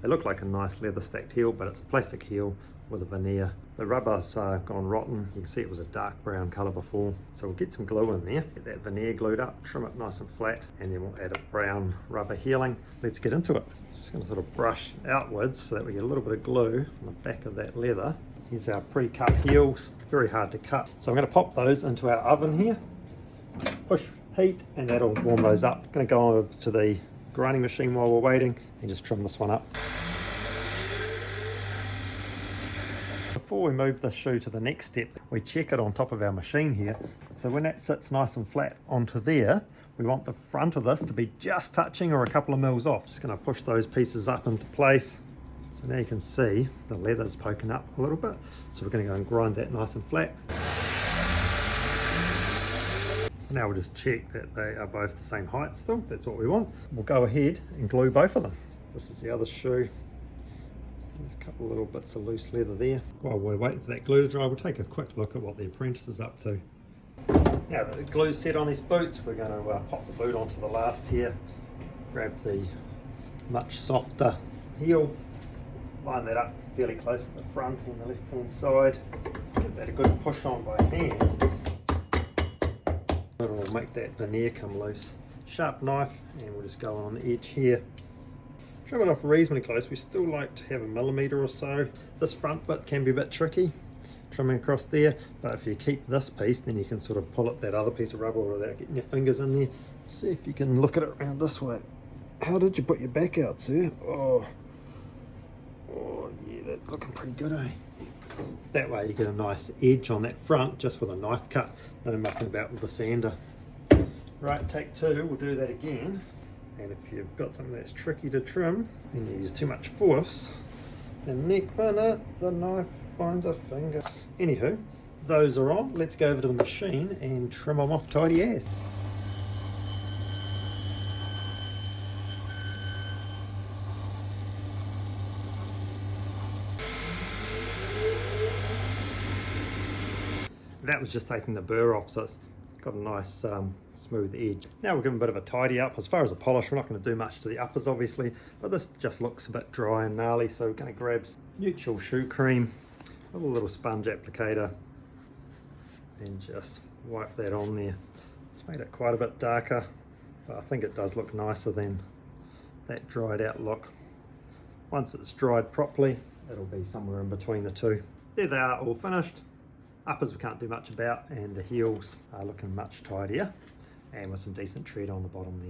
They look like a nice leather stacked heel, but it's a plastic heel with a veneer. The rubber's gone rotten. You can see it was a dark brown colour before. So we'll get some glue in there, get that veneer glued up, trim it nice and flat, and then we'll add a brown rubber healing. Let's get into it. Just going to sort of brush outwards so that we get a little bit of glue on the back of that leather. Here's our pre-cut heels, very hard to cut. So I'm going to pop those into our oven here, push heat, and that'll warm those up. Going to go over to the grinding machine while we're waiting and just trim this one up. Before we move this shoe to the next step, we check it on top of our machine here. So when that sits nice and flat onto there, we want the front of this to be just touching or a couple of mils off. Just going to push those pieces up into place. So now you can see the leather's poking up a little bit. So we're going to go and grind that nice and flat. So now we'll just check that they are both the same height still. That's what we want. We'll go ahead and glue both of them. This is the other shoe. A couple of little bits of loose leather there. While we're waiting for that glue to dry, we'll take a quick look at what the apprentice is up to. Now that the glue's set on these boots, we're going to pop the boot onto the last here, grab the much softer heel, line that up fairly close at the front and the left hand side, give that a good push on by hand. It'll make that veneer come loose. Sharp knife, and we'll just go on the edge here. Trim it off reasonably close. We still like to have a millimetre or so. This front bit can be a bit tricky, trimming across there, but if you keep this piece, then you can sort of pull at that other piece of rubber without getting your fingers in there. See if you can look at it around this way. How did you put your back out, sir? Oh yeah, that's looking pretty good, eh? That way you get a nice edge on that front just with a knife cut, no mucking about with the sander. Right, take two, we'll do that again. And if you've got something that's tricky to trim and you use too much force, the next minute the knife finds a finger. Anywho, those are on. Let's go over to the machine and trim them off tidy as. That was just taking the burr off, so it's got a nice smooth edge. Now we'll give them a bit of a tidy up. As far as a polish, we're not going to do much to the uppers obviously, but this just looks a bit dry and gnarly, so we're going to grab neutral shoe cream with a little sponge applicator and just wipe that on there. It's made it quite a bit darker, but I think it does look nicer than that dried out look. Once it's dried properly, it'll be somewhere in between the two. There they are, all finished. Uppers we can't do much about, and the heels are looking much tidier and with some decent tread on the bottom there.